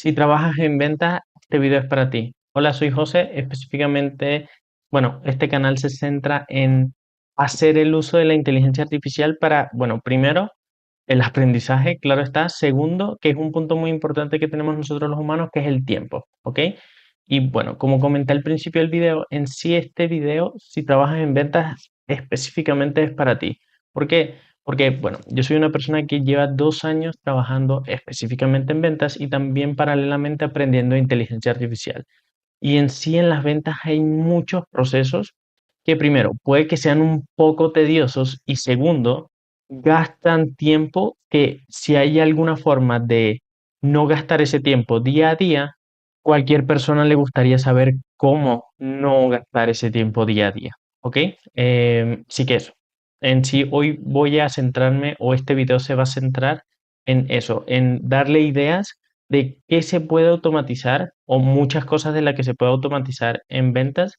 Si trabajas en ventas, este video es para ti. Hola, soy José. Específicamente, bueno, este canal se centra en hacer el uso de la inteligencia artificial para, bueno, primero, el aprendizaje, claro está. Segundo, que es un punto muy importante que tenemos nosotros los humanos, que es el tiempo, ¿ok? Y bueno, como comenté al principio del video, en sí este video, si trabajas en ventas, específicamente es para ti. ¿Por qué? Porque, bueno, yo soy una persona que lleva 2 años trabajando específicamente en ventas y también paralelamente aprendiendo inteligencia artificial. Y en sí en las ventas hay muchos procesos que primero puede que sean un poco tediosos y segundo gastan tiempo que si hay alguna forma de no gastar ese tiempo día a día, cualquier persona le gustaría saber cómo no gastar ese tiempo día a día. ¿Ok? Sí que eso. En sí hoy voy a centrarme o este video se va a centrar en eso, en darle ideas de qué se puede automatizar o muchas cosas de las que se puede automatizar en ventas.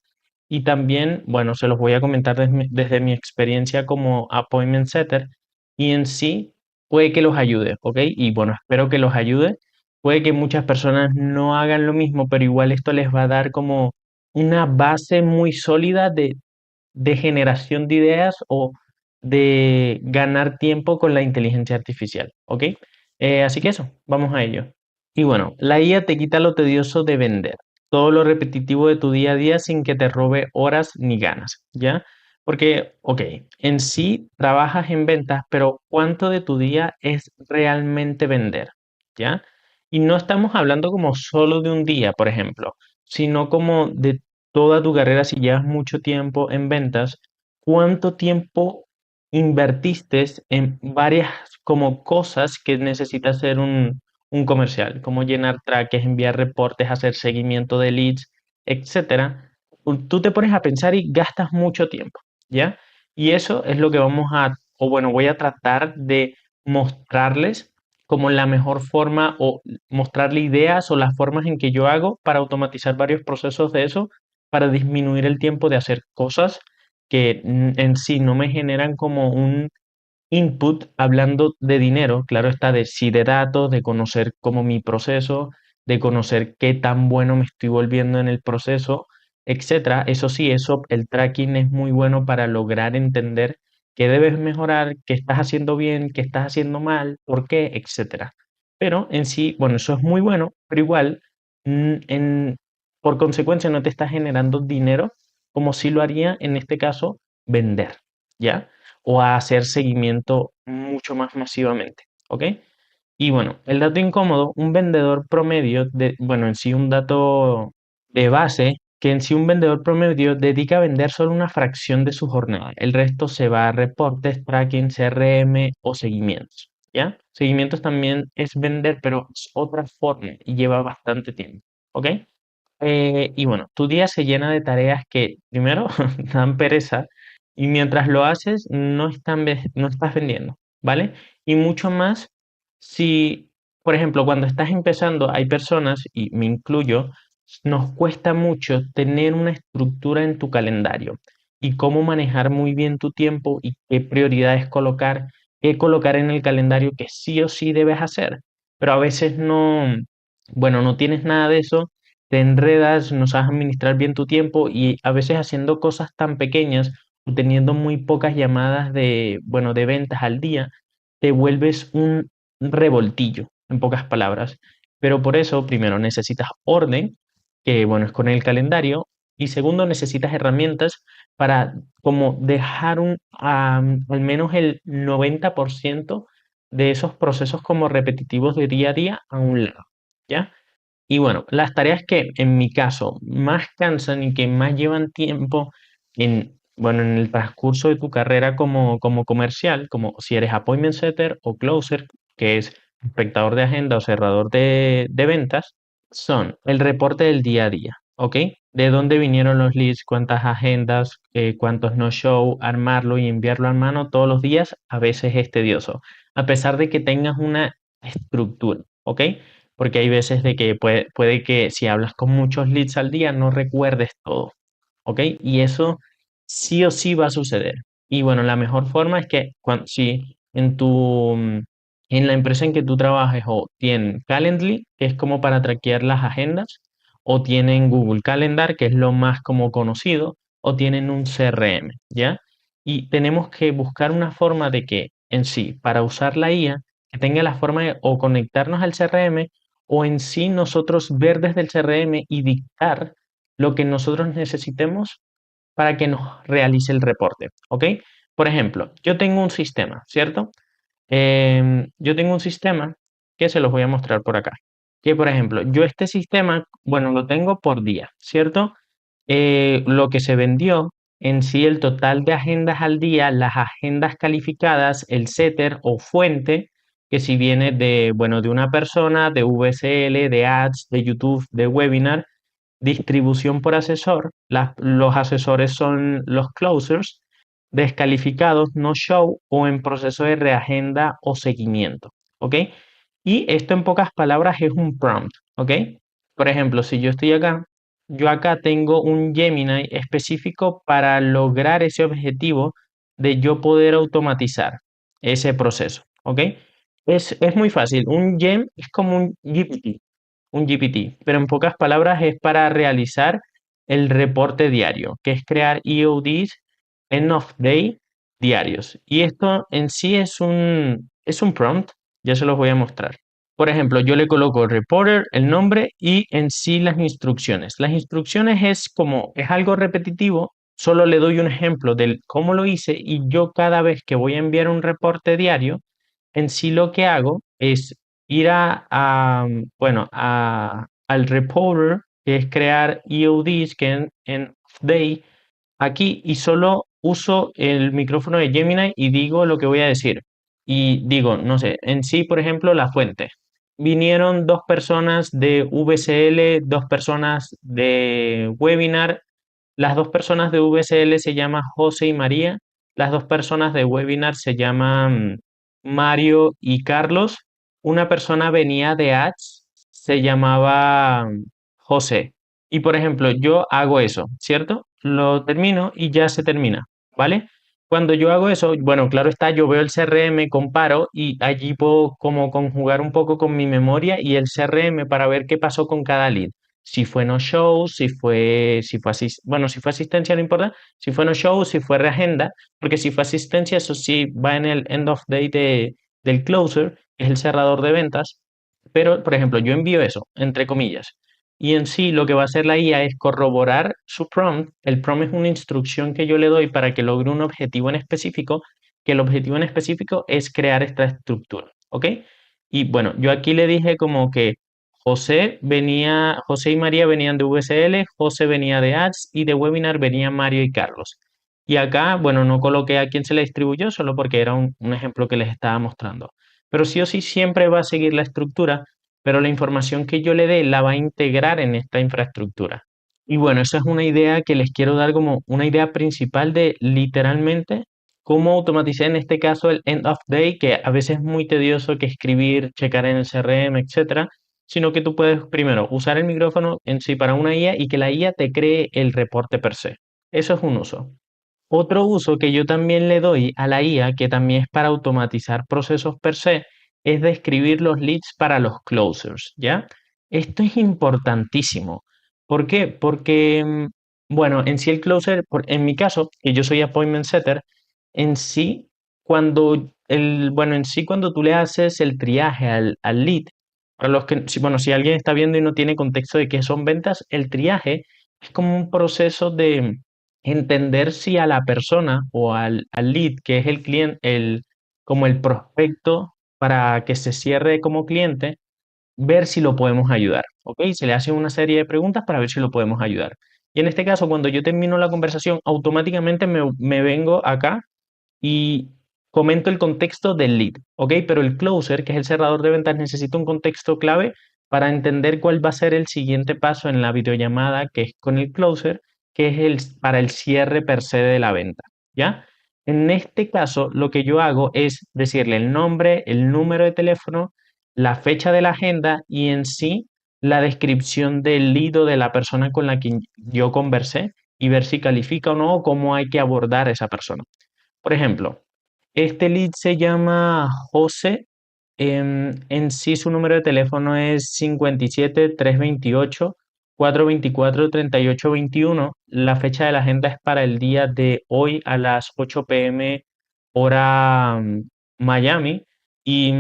Y también, bueno, se los voy a comentar desde mi experiencia como appointment setter y en sí puede que los ayude, ¿ok? Y bueno, espero que los ayude. Puede que muchas personas no hagan lo mismo, pero igual esto les va a dar como una base muy sólida de generación de ideas o de ganar tiempo con la inteligencia artificial, ¿ok? Así que eso, vamos a ello. Y bueno, la IA te quita lo tedioso de vender, todo lo repetitivo de tu día a día sin que te robe horas ni ganas, ¿ya? Porque, ok, en sí trabajas en ventas, pero ¿cuánto de tu día es realmente vender? ¿Ya? Y no estamos hablando como solo de un día, por ejemplo, sino como de toda tu carrera, si llevas mucho tiempo en ventas, ¿cuánto tiempo invertiste en varias como cosas que necesita hacer un comercial, como llenar traques, enviar reportes, hacer seguimiento de leads, etcétera? Tú te pones a pensar y gastas mucho tiempo, ¿ya? Y eso es lo que vamos a, o bueno, voy a tratar de mostrarles como la mejor forma o mostrarle ideas o las formas en que yo hago para automatizar varios procesos de eso, para disminuir el tiempo de hacer cosas que en sí no me generan como un input hablando de dinero, claro está, de sí de datos, de conocer como mi proceso, de conocer qué tan bueno me estoy volviendo en el proceso, etcétera. Eso sí, eso, el tracking es muy bueno para lograr entender qué debes mejorar, qué estás haciendo bien, qué estás haciendo mal, por qué, etcétera. Pero en sí, bueno, eso es muy bueno, pero igual, por consecuencia, no te está generando dinero como si lo haría en este caso vender, ¿ya? O a hacer seguimiento mucho más masivamente, ¿ok? Y bueno, el dato incómodo, un vendedor promedio, bueno, en sí un dato de base, que en sí un vendedor promedio dedica a vender solo una fracción de su jornada. El resto se va a reportes, tracking, CRM o seguimientos, ¿ya? Seguimientos también es vender, pero es otra forma y lleva bastante tiempo, ¿ok? Y bueno, tu día se llena de tareas que primero dan pereza y mientras lo haces no estás vendiendo, ¿vale? Y mucho más si, por ejemplo, cuando estás empezando hay personas, y me incluyo, nos cuesta mucho tener una estructura en tu calendario y cómo manejar muy bien tu tiempo y qué prioridades colocar, qué colocar en el calendario que sí o sí debes hacer. Pero a veces no, bueno, no tienes nada de eso, te enredas, no sabes administrar bien tu tiempo y a veces haciendo cosas tan pequeñas o teniendo muy pocas llamadas de, bueno, de ventas al día, te vuelves un revoltillo, en pocas palabras. Pero por eso, primero, necesitas orden, que bueno, es con el calendario, y segundo, necesitas herramientas para como dejar al menos el 90% de esos procesos como repetitivos de día a día a un lado, ¿ya? Y bueno, las tareas que en mi caso más cansan y que más llevan tiempo en, bueno, en el transcurso de tu carrera como comercial, como si eres appointment setter o closer, que es espectador de agenda o cerrador de ventas, son el reporte del día a día, ¿ok? De dónde vinieron los leads, cuántas agendas, cuántos no-show, armarlo y enviarlo a mano todos los días, a veces es tedioso, a pesar de que tengas una estructura, ¿ok? Porque hay veces de que puede que si hablas con muchos leads al día no recuerdes todo, ¿ok? Y eso sí o sí va a suceder. Y bueno, la mejor forma es que si en tu en la empresa en que tú trabajes o tienen Calendly, que es como para traquear las agendas, o tienen Google Calendar, que es lo más como conocido, o tienen un CRM, ¿ya? Y tenemos que buscar una forma de que en sí, para usar la IA, que tenga la forma de o conectarnos al CRM o en sí nosotros ver desde el CRM y dictar lo que nosotros necesitemos para que nos realice el reporte, ¿ok? Por ejemplo, yo tengo un sistema, ¿cierto? Yo tengo un sistema que se los voy a mostrar por acá. Que por ejemplo, yo este sistema, bueno, lo tengo por día, ¿cierto? Lo que se vendió en sí, el total de agendas al día, las agendas calificadas, el setter o fuente, que si viene de, bueno, de una persona, de VSL, de ads, de YouTube, de webinar, distribución por asesor, los asesores son los closers, descalificados, no show o en proceso de reagenda o seguimiento, ¿ok? Y esto en pocas palabras es un prompt, ¿ok? Por ejemplo, si yo estoy acá, yo acá tengo un Gemini específico para lograr ese objetivo de yo poder automatizar ese proceso, ¿ok? Es muy fácil, un Gem es como un GPT, pero en pocas palabras es para realizar el reporte diario, que es crear EODs, end of day diarios. Y esto en sí es un prompt, ya se los voy a mostrar. Por ejemplo, yo le coloco reporter, el nombre y en sí las instrucciones. Las instrucciones es como, es algo repetitivo, solo le doy un ejemplo de cómo lo hice y yo cada vez que voy a enviar un reporte diario, en sí lo que hago es ir bueno, al reporter, que es crear EODs, que en Day, aquí, y solo uso el micrófono de Gemini y digo lo que voy a decir. Y digo, no sé, en sí, por ejemplo, la fuente. Vinieron dos personas de VCL, dos personas de webinar. Las dos personas de VCL se llaman José y María. Las dos personas de webinar se llaman Mario y Carlos. Una persona venía de ads, se llamaba José. Y por ejemplo, yo hago eso, ¿cierto? Lo termino y ya se termina, ¿vale? Cuando yo hago eso, bueno, claro está, yo veo el CRM, comparo y allí puedo como conjugar un poco con mi memoria y el CRM para ver qué pasó con cada lead. Si fue no show, bueno, si fue asistencia no importa, si fue no show, si fue reagenda, porque si fue asistencia, eso sí va en el end of day del closer, que es el cerrador de ventas. Pero, por ejemplo, yo envío eso, entre comillas. Y en sí lo que va a hacer la IA es corroborar su prompt. El prompt es una instrucción que yo le doy para que logre un objetivo en específico, que el objetivo en específico es crear esta estructura, ¿ok? Y bueno, yo aquí le dije como que José y María venían de VSL, José venía de Ads y de Webinar venían Mario y Carlos. Y acá, bueno, no coloqué a quién se le distribuyó, solo porque era un ejemplo que les estaba mostrando. Pero sí o sí siempre va a seguir la estructura, pero la información que yo le dé la va a integrar en esta infraestructura. Y bueno, esa es una idea que les quiero dar como una idea principal de literalmente cómo automaticé en este caso el end of day, que a veces es muy tedioso que escribir, checar en el CRM, etcétera, sino que tú puedes primero usar el micrófono en sí para una IA y que la IA te cree el reporte per se. Eso es un uso. Otro uso que yo también le doy a la IA, que también es para automatizar procesos per se, es de escribir los leads para los closers, ¿ya? Esto es importantísimo. ¿Por qué? Porque, bueno, en sí el closer, en mi caso, que yo soy appointment setter, en sí, bueno, en sí cuando tú le haces el triaje al lead, para los que, bueno, si alguien está viendo y no tiene contexto de qué son ventas, el triaje es como un proceso de entender si a la persona o al lead, que es el cliente, como el prospecto para que se cierre como cliente, ver si lo podemos ayudar, ¿ok? Se le hace una serie de preguntas para ver si lo podemos ayudar. Y en este caso, cuando yo termino la conversación, automáticamente me vengo acá y comento el contexto del lead, ¿ok? Pero el closer, que es el cerrador de ventas, necesita un contexto clave para entender cuál va a ser el siguiente paso en la videollamada, que es con el closer, que es para el cierre per se de la venta, ¿ya? En este caso, lo que yo hago es decirle el nombre, el número de teléfono, la fecha de la agenda y en sí la descripción del lead o de la persona con la que yo conversé y ver si califica o no o cómo hay que abordar a esa persona. Por ejemplo, este lead se llama José, En sí su número de teléfono es 57 328 424 3821. La fecha de la agenda es para el día de hoy a las 8 p.m. hora Miami. Y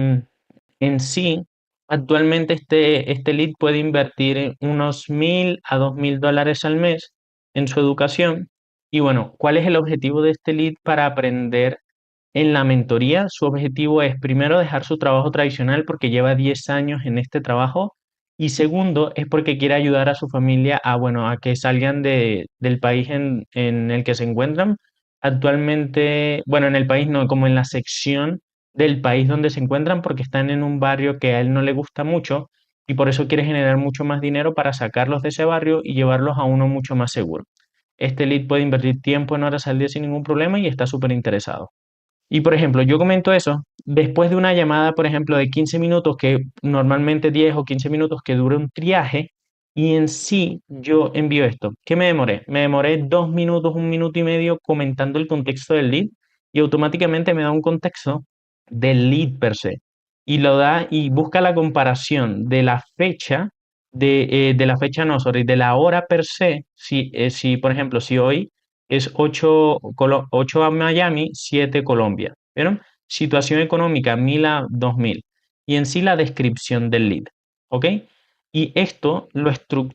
en sí, actualmente este lead puede invertir en unos 1.000 a 2.000 dólares al mes en su educación. Y bueno, ¿cuál es el objetivo de este lead para aprender? En la mentoría, su objetivo es primero dejar su trabajo tradicional porque lleva 10 años en este trabajo y segundo es porque quiere ayudar a su familia a, bueno, a que salgan del país en el que se encuentran. Actualmente, bueno, en el país no, como en la sección del país donde se encuentran porque están en un barrio que a él no le gusta mucho y por eso quiere generar mucho más dinero para sacarlos de ese barrio y llevarlos a uno mucho más seguro. Este lead puede invertir tiempo en horas al día sin ningún problema y está súper interesado. Y por ejemplo, yo comento eso después de una llamada, por ejemplo, de 15 minutos, que normalmente 10 o 15 minutos que dura un triaje, y en sí yo envío esto. ¿Qué me demoré? Me demoré 2 minutos, 1 minuto y medio comentando el contexto del lead y automáticamente me da un contexto del lead per se. Y lo da y busca la comparación de la fecha, de la fecha no, sorry, de la hora per se. Si por ejemplo, si hoy es 8 a Miami, 7 Colombia. ¿Vieron? Situación económica, 1.000 a 2.000. Y en sí la descripción del lead. ¿Ok? Y esto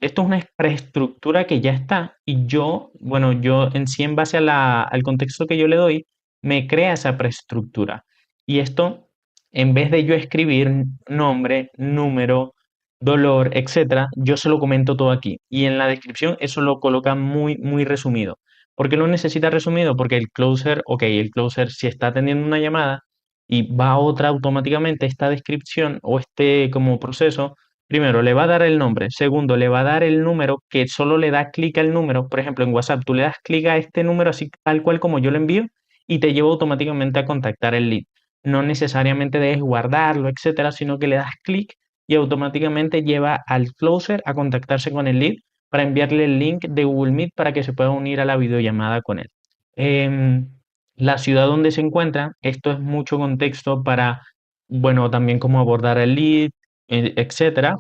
es una preestructura que ya está. Y yo, bueno, yo en sí, en base al contexto que yo le doy, me crea esa preestructura. Y esto, en vez de yo escribir nombre, número, dolor, etcétera, yo se lo comento todo aquí. Y en la descripción eso lo coloca muy, muy resumido. ¿Por qué lo necesita resumido? Porque el closer, ok, el closer si está atendiendo una llamada y va a otra automáticamente, esta descripción o este como proceso, primero le va a dar el nombre, segundo le va a dar el número que solo le da clic al número, por ejemplo en WhatsApp tú le das clic a este número así tal cual como yo lo envío y te lleva automáticamente a contactar el lead. No necesariamente debes guardarlo, etcétera, sino que le das clic y automáticamente lleva al closer a contactarse con el lead para enviarle el link de Google Meet para que se pueda unir a la videollamada con él. Em, la ciudad donde se encuentra, esto es mucho contexto para, bueno, también cómo abordar el lead, etcétera.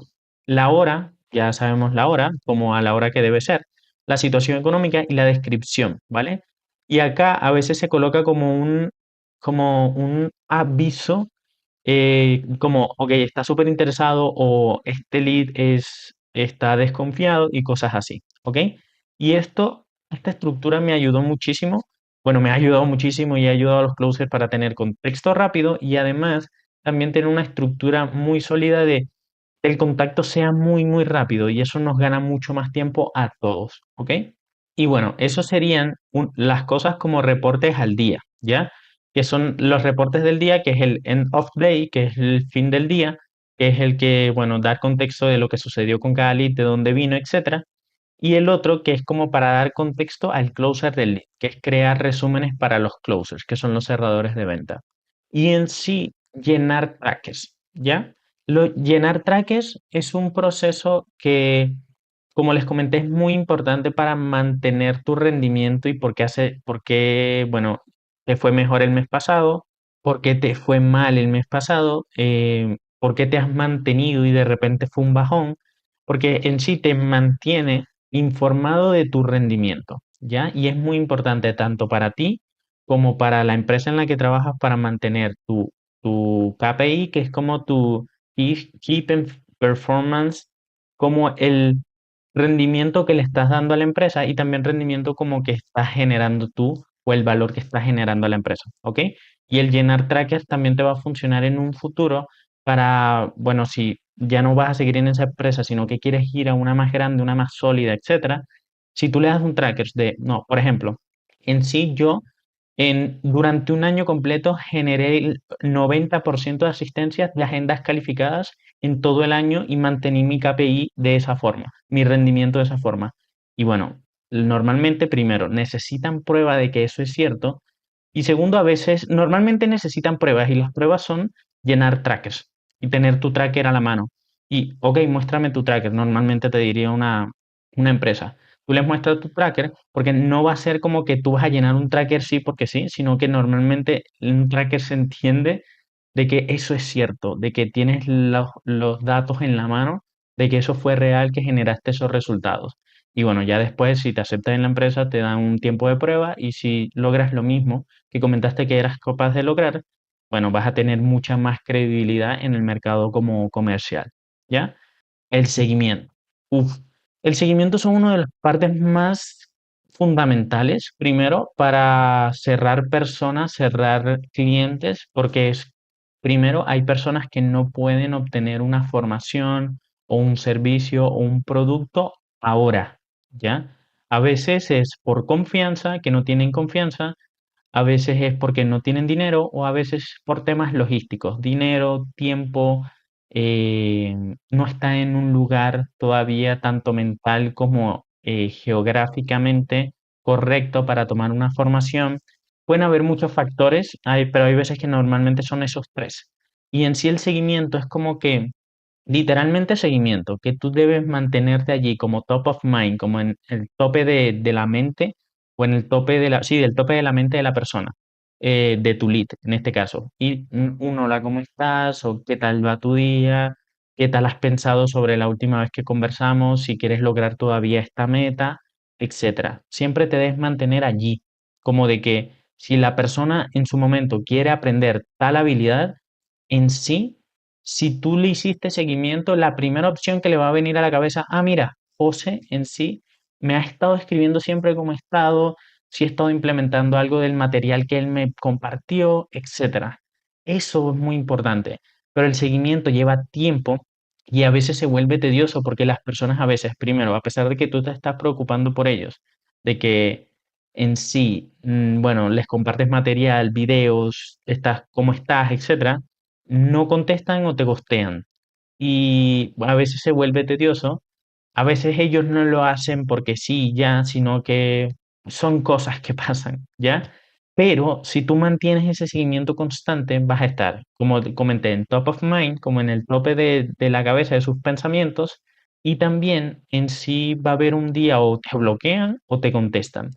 La hora, ya sabemos la hora, como a la hora que debe ser. La situación económica y la descripción, ¿vale? Y acá a veces se coloca como un aviso como, ok, está súper interesado o este lead está desconfiado y cosas así, ¿ok? Y esta estructura me ayudó muchísimo, bueno, me ha ayudado muchísimo y ha ayudado a los closers para tener contexto rápido y además también tener una estructura muy sólida de que el contacto sea muy, muy rápido y eso nos gana mucho más tiempo a todos, ¿ok? Y bueno, eso serían las cosas como reportes al día, ¿ya? Que son los reportes del día, que es el end of day, que es el fin del día, que es el que, bueno, da contexto de lo que sucedió con cada lead, de dónde vino, etcétera. Y el otro que es como para dar contexto al closer del lead, que es crear resúmenes para los closers, que son los cerradores de venta. Y en sí, llenar trackers, ¿ya? Llenar trackers es un proceso que, como les comenté, es muy importante para mantener tu rendimiento y porque, bueno, te fue mejor el mes pasado, porque te fue mal el mes pasado, porque te has mantenido y de repente fue un bajón, porque en sí te mantiene informado de tu rendimiento, ¿ya? Y es muy importante tanto para ti como para la empresa en la que trabajas para mantener tu KPI, que es como tu Performance, como el rendimiento que le estás dando a la empresa y también rendimiento como que estás generando tú o el valor que estás generando a la empresa, ¿ok? Y el llenar trackers también te va a funcionar en un futuro para, bueno, si ya no vas a seguir en esa empresa, sino que quieres ir a una más grande, una más sólida, etcétera, si tú le das un tracker no, por ejemplo, en sí yo durante un año completo generé el 90% de asistencias de agendas calificadas en todo el año y mantení mi KPI de esa forma, mi rendimiento de esa forma. Y bueno, normalmente primero necesitan prueba de que eso es cierto y segundo a veces normalmente necesitan pruebas y las pruebas son llenar trackers y tener tu tracker a la mano. Y, ok, muéstrame tu tracker, normalmente te diría una empresa. Tú les muestras tu tracker porque no va a ser como que tú vas a llenar un tracker sí porque sí, sino que normalmente un tracker se entiende de que eso es cierto, de que tienes los datos en la mano, de que eso fue real, que generaste esos resultados. Y bueno, ya después, si te aceptan en la empresa, te dan un tiempo de prueba y si logras lo mismo que comentaste que eras capaz de lograr, bueno, vas a tener mucha más credibilidad en el mercado como comercial, ¿ya? El seguimiento. Uf, el seguimiento son una de las partes más fundamentales, primero, para cerrar personas, cerrar clientes, porque es, primero, hay personas que no pueden obtener una formación o un servicio o un producto ahora, ¿ya? A veces es por confianza, que no tienen confianza, a veces es porque no tienen dinero o a veces por temas logísticos. Dinero, tiempo, eh, no está en un lugar todavía tanto mental como geográficamente correcto para tomar una formación. Pueden haber muchos factores, pero hay veces que normalmente son esos tres. Y en sí el seguimiento es como que literalmente seguimiento, que tú debes mantenerte allí como top of mind, como en el tope de la mente o en el tope de la, sí, del tope de la mente de la persona, de tu lead en este caso. Y hola, ¿cómo estás? O ¿qué tal va tu día? ¿Qué tal has pensado sobre la última vez que conversamos? Si quieres lograr todavía esta meta, etcétera. Siempre te debes mantener allí, como de que si la persona en su momento quiere aprender tal habilidad, en sí, si tú le hiciste seguimiento, la primera opción que le va a venir a la cabeza, mira, José en sí me ha estado escribiendo siempre como he estado, si he estado implementando algo del material que él me compartió, etcétera. Eso es muy importante, pero el seguimiento lleva tiempo y a veces se vuelve tedioso porque las personas a veces, primero, a pesar de que tú te estás preocupando por ellos, de que en sí, bueno, les compartes material, videos, estás, cómo estás, etcétera, no contestan o te gostean. Y a veces se vuelve tedioso, a veces ellos no lo hacen porque sí, ya, sino que son cosas que pasan, ¿ya? Pero si tú mantienes ese seguimiento constante, vas a estar, como te comenté, en top of mind, como en el tope de la cabeza de sus pensamientos, y también en sí va a haber un día o te bloquean o te contestan,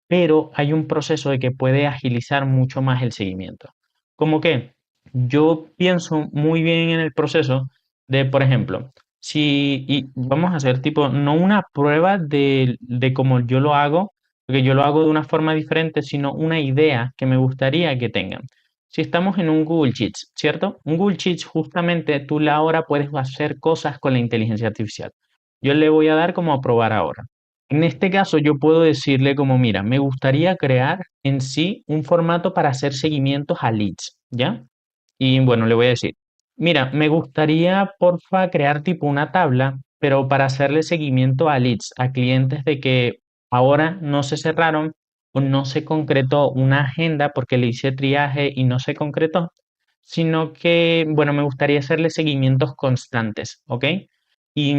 pero hay un proceso de que puede agilizar mucho más el seguimiento. Como que yo pienso muy bien en el proceso de, por ejemplo, si y vamos a hacer tipo, no una prueba de cómo yo lo hago, porque yo lo hago de una forma diferente, sino una idea que me gustaría que tengan. Si estamos en un Google Sheets, ¿cierto? Un Google Sheets justamente tú ahora puedes hacer cosas con la inteligencia artificial. Yo le voy a dar como a probar ahora. En este caso, yo puedo decirle como, mira, me gustaría crear en sí un formato para hacer seguimientos a leads, ¿ya? Y bueno, le voy a decir, mira, me gustaría, porfa, crear tipo una tabla, pero para hacerle seguimiento a leads, a clientes de que ahora no se cerraron o no se concretó una agenda porque le hice triaje y no se concretó, sino que, bueno, me gustaría hacerle seguimientos constantes, ¿ok? Y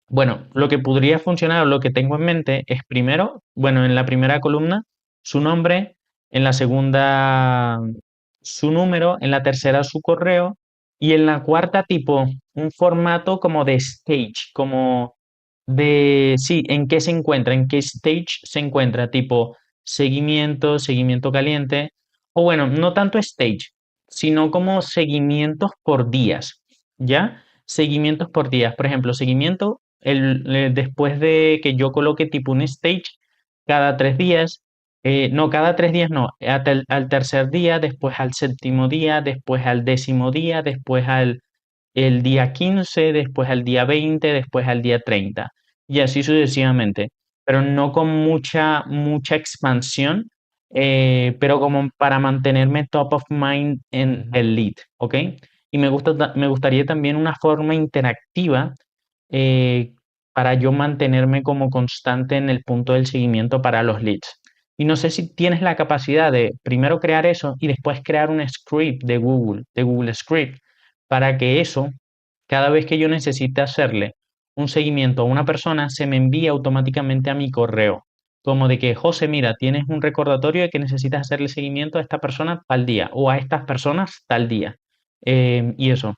bueno, lo que podría funcionar o lo que tengo en mente es primero, bueno, en la primera columna, su nombre, en la segunda, su número, en la tercera, su correo, y en la cuarta, tipo, un formato como de stage, como de, sí, en qué se encuentra, en qué stage se encuentra, tipo, seguimiento, seguimiento caliente, o bueno, no tanto stage, sino como seguimientos por días, ¿ya? Seguimientos por días. Por ejemplo, seguimiento después de que yo coloque tipo un stage cada 3 días, no, cada 3 días no, al tercer día, después al séptimo día, después al décimo día, después al el día 15, después al día 20, después al día 30 y así sucesivamente, pero no con mucha expansión, pero como para mantenerme top of mind en el lead, ¿ok? Y me gustaría también una forma interactiva eh, para yo mantenerme como constante en el punto del seguimiento para los leads. Y no sé si tienes la capacidad de primero crear eso y después crear un script de Google Script, para que eso, cada vez que yo necesite hacerle un seguimiento a una persona, se me envía automáticamente a mi correo. Como de que, José, mira, tienes un recordatorio de que necesitas hacerle seguimiento a esta persona tal día o a estas personas tal día. Y eso.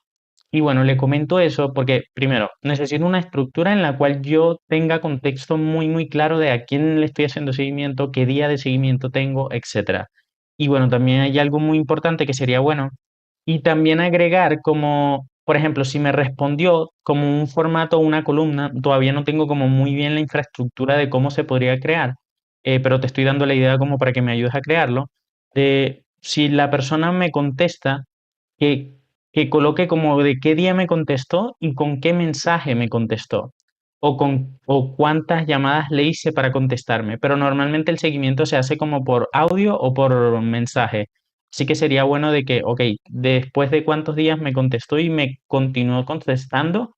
Y bueno, le comento eso porque, primero, necesito una estructura en la cual yo tenga contexto muy claro de a quién le estoy haciendo seguimiento, qué día de seguimiento tengo, etcétera. Y bueno, también hay algo muy importante que sería bueno y también agregar como, por ejemplo, si me respondió como un formato o una columna, todavía no tengo como muy bien la infraestructura de cómo se podría crear, pero te estoy dando la idea como para que me ayudes a crearlo, de si la persona me contesta, que, que coloque como de qué día me contestó y con qué mensaje me contestó. O cuántas llamadas le hice para contestarme. Pero normalmente el seguimiento se hace como por audio o por mensaje. Así que sería bueno de que, ok, después de cuántos días me contestó y me continuó contestando,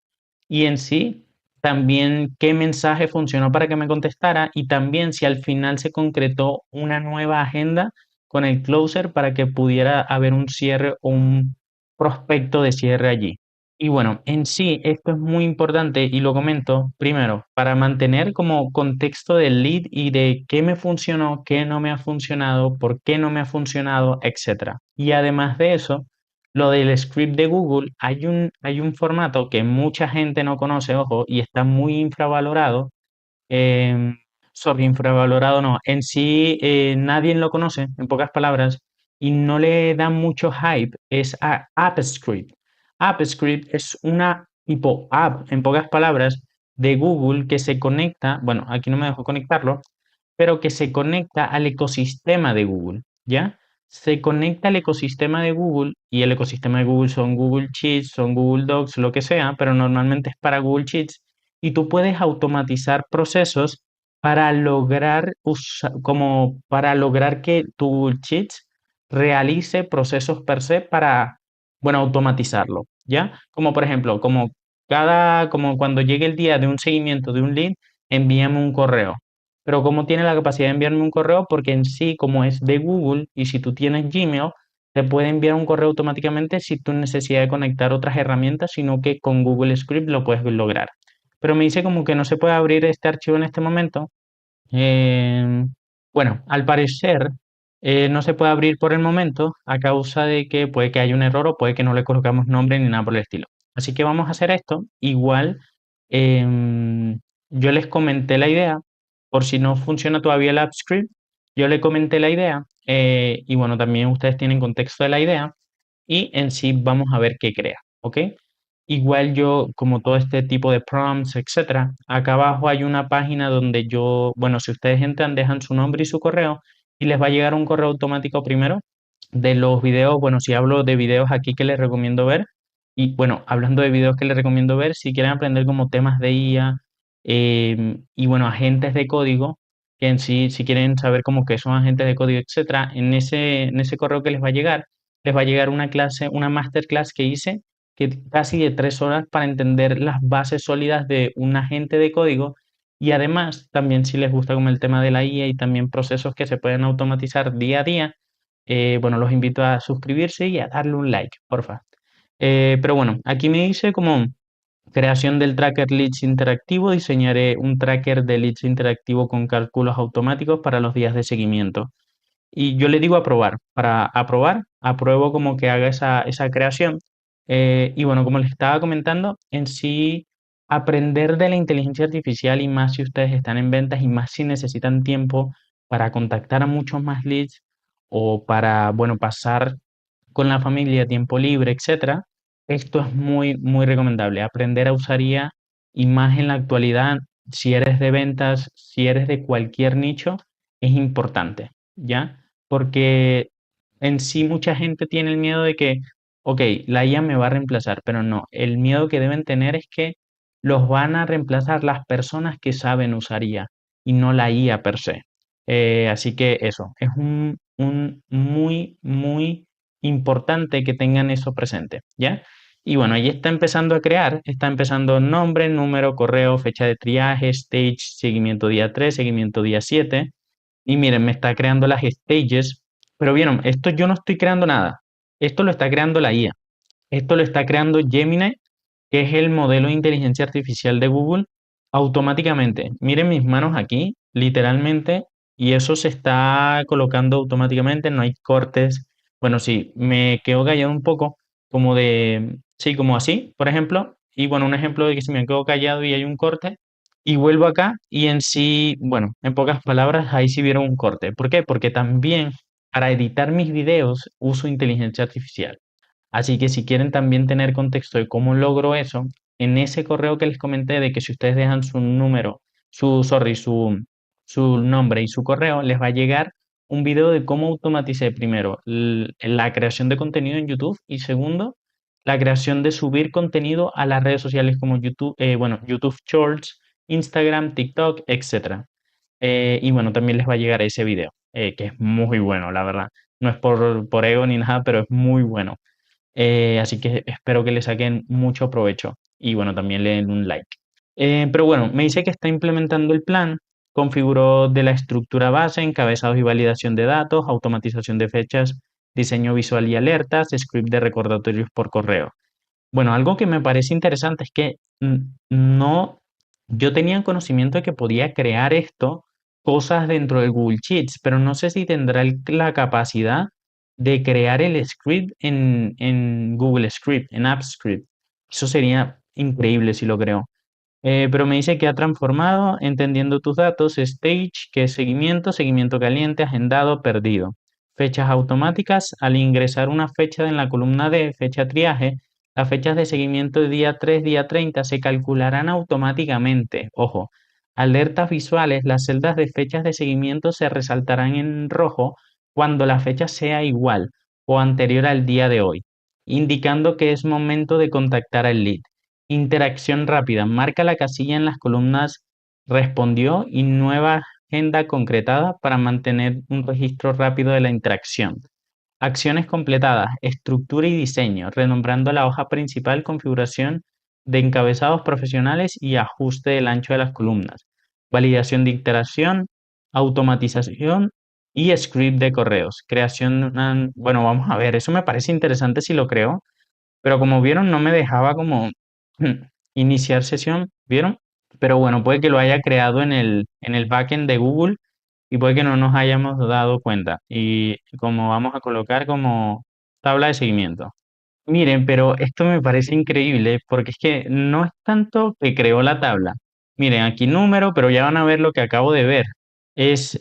y en sí también qué mensaje funcionó para que me contestara, y también si al final se concretó una nueva agenda con el closer para que pudiera haber un cierre o un prospecto de cierre allí. Y bueno, en sí esto es muy importante y lo comento primero para mantener como contexto del lead y de qué me funcionó, qué no me ha funcionado, por qué no me ha funcionado, etcétera. Y además de eso, lo del script de Google, hay un formato que mucha gente no conoce, ojo, y está muy infravalorado. em, Sobre infravalorado no, en sí nadie lo conoce, en pocas palabras, y no le da mucho hype, es a AppScript. AppScript es una tipo app, en pocas palabras, de Google que se conecta, bueno, aquí no me dejo conectarlo, pero que se conecta al ecosistema de Google, ¿ya? Se conecta al ecosistema de Google y el ecosistema de Google son Google Sheets, son Google Docs, lo que sea, pero normalmente es para Google Sheets y tú puedes automatizar procesos para lograr como para lograr que tu Google Sheets realice procesos per se para, bueno, automatizarlo, ¿ya? Como por ejemplo, como cuando llegue el día de un seguimiento de un lead, envíame un correo. Pero ¿cómo tiene la capacidad de enviarme un correo? Porque en sí, como es de Google y si tú tienes Gmail, te puede enviar un correo automáticamente sin tu necesidad de conectar otras herramientas, sino que con Google Script lo puedes lograr. Pero me dice como que no se puede abrir este archivo en este momento. Eh, bueno, al parecer no se puede abrir por el momento a causa de que puede que haya un error o puede que no le colocamos nombre ni nada por el estilo. Así que vamos a hacer esto. Igual yo les comenté la idea, por si no funciona todavía el app script, yo le comenté la idea y bueno, también ustedes tienen contexto de la idea y en sí vamos a ver qué crea, ¿ok? Igual yo, como todo este tipo de prompts, etcétera, acá abajo hay una página donde yo, bueno, si ustedes entran, dejan su nombre y su correo y les va a llegar un correo automático primero de los videos. Bueno, si hablo de videos aquí que les recomiendo ver, y bueno, hablando de videos que les recomiendo ver, si quieren aprender como temas de IA y bueno, agentes de código, que en sí, si quieren saber como qué son agentes de código, etcétera, en ese correo que les va a llegar una clase, una masterclass que hice que casi de 3 horas para entender las bases sólidas de un agente de código y además también si les gusta como el tema de la IA y también procesos que se pueden automatizar día a día, bueno, los invito a suscribirse y a darle un like, porfa. Pero bueno, aquí me dice como creación del tracker Leads interactivo, diseñaré un tracker de Leads interactivo con cálculos automáticos para los días de seguimiento. Y yo le digo aprobar. Para aprobar, apruebo como que haga esa creación. Y bueno, como les estaba comentando, en sí, aprender de la inteligencia artificial y más si ustedes están en ventas y más si necesitan tiempo para contactar a muchos más leads o para, bueno, pasar con la familia, tiempo libre, etcétera, esto es muy, muy recomendable. Aprender a usar IA y más en la actualidad, si eres de ventas, si eres de cualquier nicho, es importante, ¿ya? Porque en sí mucha gente tiene el miedo de que, ok, la IA me va a reemplazar, pero no, el miedo que deben tener es que los van a reemplazar las personas que saben usar IA y no la IA per se. Así que eso, es un muy, muy importante que tengan eso presente, ¿ya? Y bueno, ahí está empezando a crear, está empezando nombre, número, correo, fecha de triaje, stage, seguimiento día 3, seguimiento día 7. Y miren, me está creando las stages, pero vieron, esto yo no estoy creando nada. Esto lo está creando la IA. Esto lo está creando Gemini, que es el modelo de inteligencia artificial de Google, automáticamente. Miren mis manos aquí, literalmente, y eso se está colocando automáticamente, no hay cortes. Bueno, sí, me quedo callado un poco, como de, sí, como así, por ejemplo. Y bueno, un ejemplo de que si me quedo callado y hay un corte, y vuelvo acá, y en sí, bueno, en pocas palabras, ahí sí vieron un corte. ¿Por qué? Porque también para editar mis videos uso inteligencia artificial. Así que si quieren también tener contexto de cómo logro eso, en ese correo que les comenté de que si ustedes dejan su número, su nombre y su correo, les va a llegar un video de cómo automaticé primero la creación de contenido en YouTube y segundo, la creación de subir contenido a las redes sociales como YouTube, bueno, YouTube Shorts, Instagram, TikTok, etcétera. Y bueno, también les va a llegar ese video, que es muy bueno, la verdad. No es por ego ni nada, pero es muy bueno. Así que espero que le saquen mucho provecho y bueno, también le den un like. Pero bueno, me dice que está implementando el plan, configuró de la estructura base, encabezados y validación de datos, automatización de fechas, diseño visual y alertas, script de recordatorios por correo. Bueno, algo que me parece interesante es que no, yo tenía conocimiento de que podía crear esto, cosas dentro de Google Sheets, pero no sé si tendrá la capacidad de crear el script en Google Script, en AppScript. Eso sería increíble si lo creo. Pero me dice que ha transformado, entendiendo tus datos, stage, que es seguimiento, seguimiento caliente, agendado, perdido. Fechas automáticas, al ingresar una fecha en la columna de fecha triaje, las fechas de seguimiento de día 3, día 30 se calcularán automáticamente. Ojo, alertas visuales, las celdas de fechas de seguimiento se resaltarán en rojo cuando la fecha sea igual o anterior al día de hoy, indicando que es momento de contactar al lead. Interacción rápida. Marca la casilla en las columnas respondió y nueva agenda concretada para mantener un registro rápido de la interacción. Acciones completadas. Estructura y diseño. Renombrando la hoja principal, configuración de encabezados profesionales y ajuste del ancho de las columnas. Validación de interacción, automatización y script de correos. Creación, bueno, vamos a ver, eso me parece interesante si lo creo, pero como vieron, no me dejaba como iniciar sesión, ¿vieron? Pero bueno, puede que lo haya creado en el backend de Google y puede que no nos hayamos dado cuenta. Y como vamos a colocar como tabla de seguimiento. Miren, pero esto me parece increíble porque es que no es tanto que creó la tabla. Miren, aquí número, pero ya van a ver lo que acabo de ver.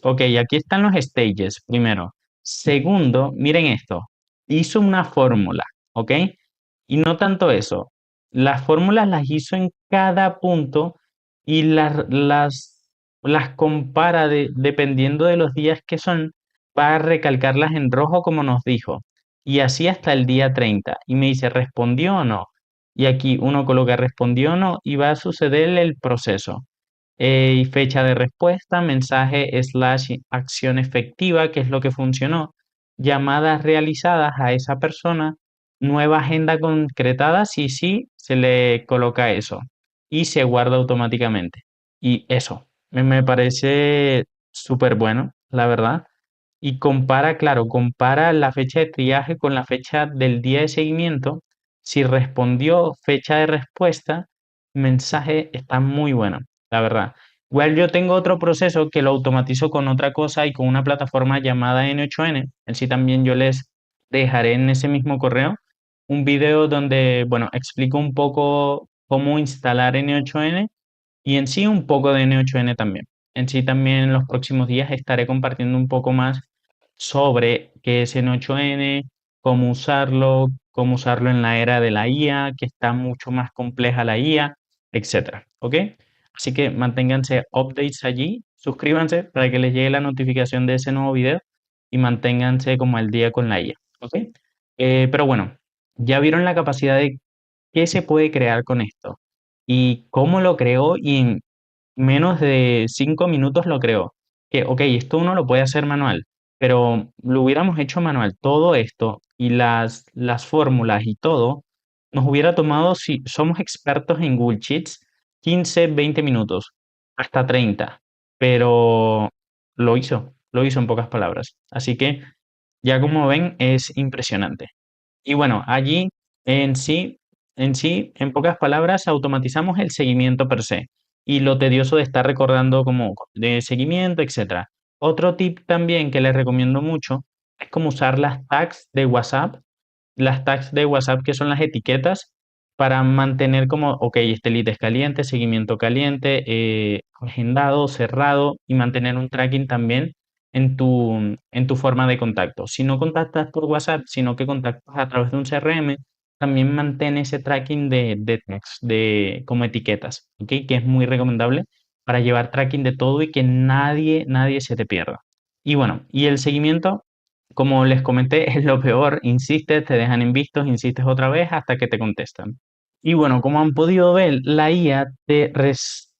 Ok, aquí están los stages, primero. Segundo, miren esto. Hizo una fórmula, ¿ok? Y no tanto eso. Las fórmulas las hizo en cada punto y las compara dependiendo de los días que son para recalcarlas en rojo como nos dijo y así hasta el día 30. Y me dice, ¿respondió o no? Y aquí uno coloca respondió o no y va a suceder el proceso. Y fecha de respuesta, mensaje slash acción efectiva, que es lo que funcionó. Llamadas realizadas a esa persona, nueva agenda concretada, si sí, se le coloca eso y se guarda automáticamente. Y eso, me parece súper bueno, la verdad y compara, claro, compara la fecha de triaje con la fecha del día de seguimiento. Si respondió fecha de respuesta, mensaje está muy bueno, la verdad. Igual yo tengo otro proceso que lo automatizo con otra cosa y con una plataforma llamada N8N. En sí también yo les dejaré en ese mismo correo un video donde, bueno, explico un poco cómo instalar N8N y en sí un poco de N8N también. En sí también en los próximos días estaré compartiendo un poco más sobre qué es N8N, cómo usarlo en la era de la IA, que está mucho más compleja la IA, etcétera. ¿Ok? Así que manténganse updates allí, suscríbanse para que les llegue la notificación de ese nuevo video y manténganse como al día con la IA. ¿Ok? Pero bueno, ya vieron la capacidad de qué se puede crear con esto y cómo lo creó y en menos de 5 minutos lo creó. Que, ok, esto uno lo puede hacer manual, pero lo hubiéramos hecho manual, todo esto y las fórmulas y todo, nos hubiera tomado, si somos expertos en Google Sheets, 15 20 minutos, hasta 30, pero lo hizo en pocas palabras. Así que ya como ven, es impresionante. Y bueno, allí en pocas palabras, automatizamos el seguimiento per se y lo tedioso de estar recordando como de seguimiento, etcétera. Otro tip también que les recomiendo mucho es como usar las tags de WhatsApp que son las etiquetas para mantener como, ok, este lead es caliente, seguimiento caliente, agendado, cerrado y mantener un tracking también en tu forma de contacto. Si no contactas por WhatsApp, sino que contactas a través de un CRM, también mantén ese tracking de tags, de, como etiquetas, ¿ok? Que es muy recomendable para llevar tracking de todo y que nadie se te pierda. Y bueno, y el seguimiento, como les comenté, es lo peor. Insistes, te dejan en vistos, insistes otra vez hasta que te contestan. Y bueno, como han podido ver, la IA te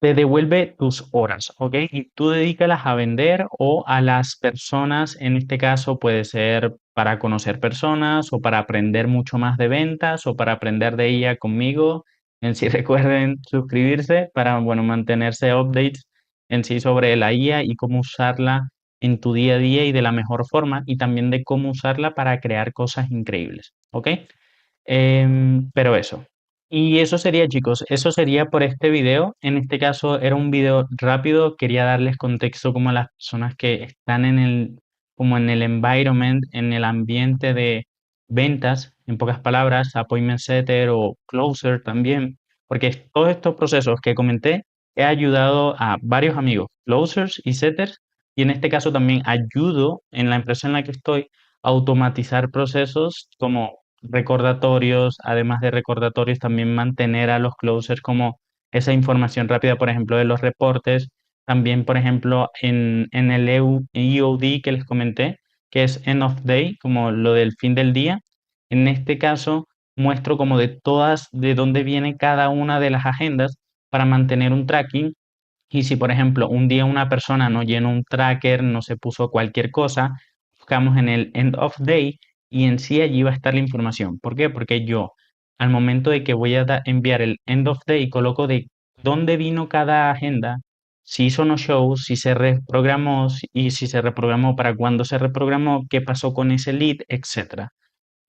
devuelve tus horas, ¿ok? Y tú dedícalas a vender o a las personas, en este caso puede ser para conocer personas o para aprender mucho más de ventas o para aprender de IA conmigo. En sí recuerden suscribirse para, bueno, mantenerse updates en sí sobre la IA y cómo usarla en tu día a día y de la mejor forma y también de cómo usarla para crear cosas increíbles, ¿ok? Pero eso. Y eso sería, chicos, eso sería por este video. En este caso era un video rápido. Quería darles contexto como a las personas que están en como en el environment, en el ambiente de ventas, en pocas palabras, appointment setter o closer también, porque todos estos procesos que comenté he ayudado a varios amigos, closers y setters, y en este caso también ayudo en la empresa en la que estoy a automatizar procesos como recordatorios, además de recordatorios, también mantener a los closers como esa información rápida, por ejemplo, de los reportes, también, por ejemplo, en el EOD que les comenté, que es End of Day, como lo del fin del día. En este caso, muestro como de todas, de dónde viene cada una de las agendas para mantener un tracking. Y si, por ejemplo, un día una persona no llenó un tracker, no se puso cualquier cosa, buscamos en el End of Day y en sí allí va a estar la información. ¿Por qué? Porque yo, al momento de que voy a enviar el End of Day, coloco de dónde vino cada agenda, si hizo no show, si se reprogramó y si se reprogramó, para cuándo se reprogramó, qué pasó con ese lead, etcétera.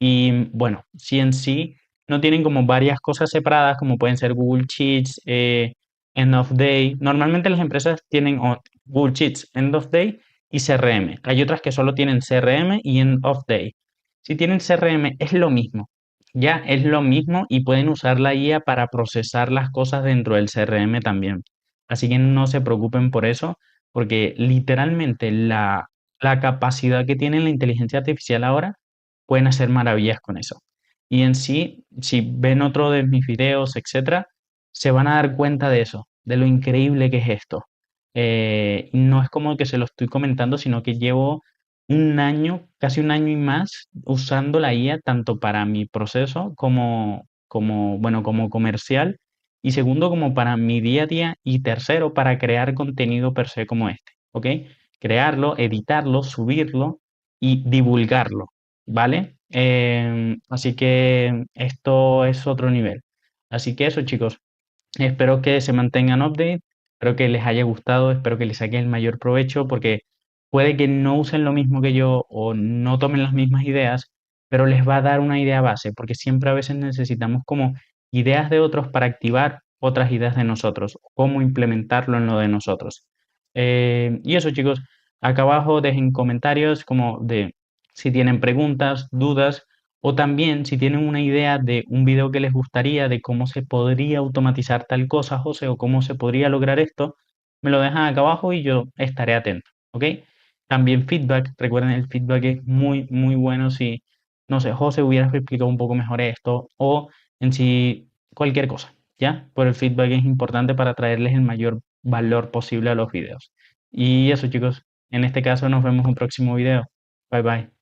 Y bueno, si en sí no tienen como varias cosas separadas, como pueden ser Google Sheets, End of Day. Normalmente las empresas tienen Google Sheets, End of Day y CRM. Hay otras que solo tienen CRM y End of Day. Si tienen CRM es lo mismo, ya es lo mismo y pueden usar la IA para procesar las cosas dentro del CRM también. Así que no se preocupen por eso, porque literalmente la capacidad que tiene la inteligencia artificial ahora pueden hacer maravillas con eso. Y en sí, si ven otro de mis videos, etcétera, se van a dar cuenta de eso, de lo increíble que es esto. No es como que se lo estoy comentando, sino que llevo un año, casi un año y más, usando la IA tanto para mi proceso bueno, como comercial, y segundo, como para mi día a día, y tercero, para crear contenido per se como este, ¿ok? Crearlo, editarlo, subirlo y divulgarlo. ¿Vale? Así que esto es otro nivel. Así que eso, chicos. Espero que se mantengan update, espero que les haya gustado, espero que les saquen el mayor provecho, porque puede que no usen lo mismo que yo o no tomen las mismas ideas, pero les va a dar una idea base, porque siempre a veces necesitamos como ideas de otros para activar otras ideas de nosotros, cómo implementarlo en lo de nosotros. Y eso, chicos, acá abajo dejen comentarios como de si tienen preguntas, dudas o también, si tienen una idea de un video que les gustaría, de cómo se podría automatizar tal cosa, José, o cómo se podría lograr esto, me lo dejan acá abajo y yo estaré atento, ¿ok? También feedback, recuerden, el feedback es muy bueno si, no sé, José hubieras explicado un poco mejor esto, o en sí, cualquier cosa, ¿ya? Por el feedback es importante para traerles el mayor valor posible a los videos. Y eso, chicos, en este caso nos vemos en un próximo video. Bye bye.